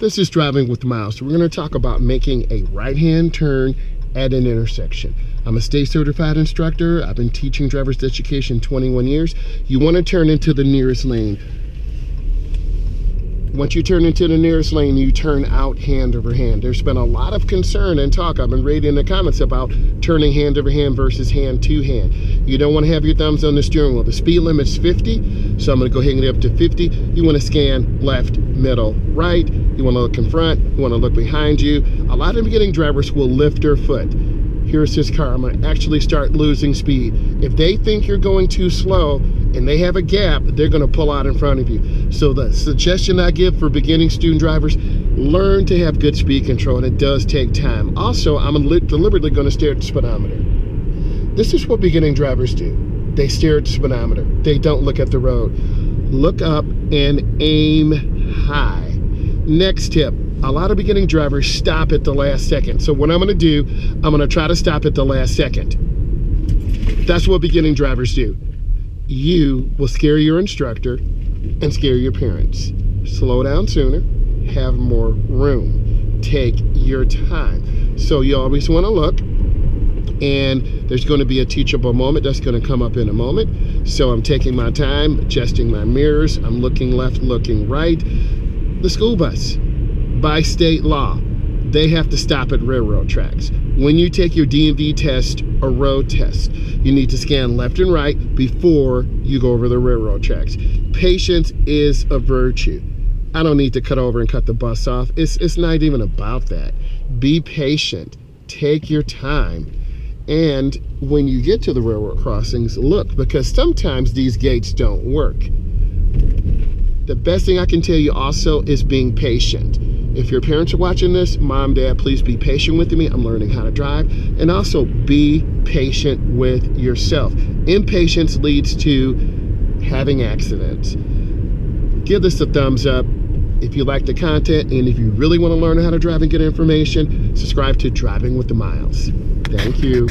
This is Driving with Myles. We're going to talk about making a right-hand turn at an intersection. I'm a state certified instructor. I've been teaching driver's education 21 years. You want to turn into the nearest lane. Once you turn into the nearest lane, you turn out hand over hand. There's been a lot of concern and talk, I've been reading in the comments, about turning hand over hand versus hand to hand. You don't want to have your thumbs on the steering wheel. The speed limit's 50, so I'm going to go ahead and get up to 50. You want to scan left, middle, right. You want to look in front. You want to look behind you. A lot of beginning drivers will lift their foot. Here's this car. I'm going to actually start losing speed. If they think you're going too slow and they have a gap, they're going to pull out in front of you. So the suggestion I give for beginning student drivers, learn to have good speed control, and it does take time. Also, I'm deliberately going to stare at the speedometer. This is what beginning drivers do. They stare at the speedometer. They don't look at the road. Look up and aim high. Next tip. A lot of beginning drivers stop at the last second. So what I'm going to do, I'm going to try to stop at the last second. That's what beginning drivers do. You will scare your instructor and scare your parents. Slow down sooner, have more room. Take your time. So you always want to look, and there's going to be a teachable moment that's going to come up in a moment. So I'm taking my time, adjusting my mirrors. I'm looking left, looking right. The school bus. By state law, they have to stop at railroad tracks. When you take your DMV test or road test, you need to scan left and right before you go over the railroad tracks. Patience is a virtue. I don't need to cut over and cut the bus off. It's not even about that. Be patient. Take your time. And when you get to the railroad crossings, look, because sometimes these gates don't work. The best thing I can tell you also is being patient. If your parents are watching this, mom, dad, please be patient with me. I'm learning how to drive. And also be patient with yourself. Impatience leads to having accidents. Give this a thumbs up if you like the content, and if you really want to learn how to drive and get information, subscribe to Driving with the Myles. Thank you.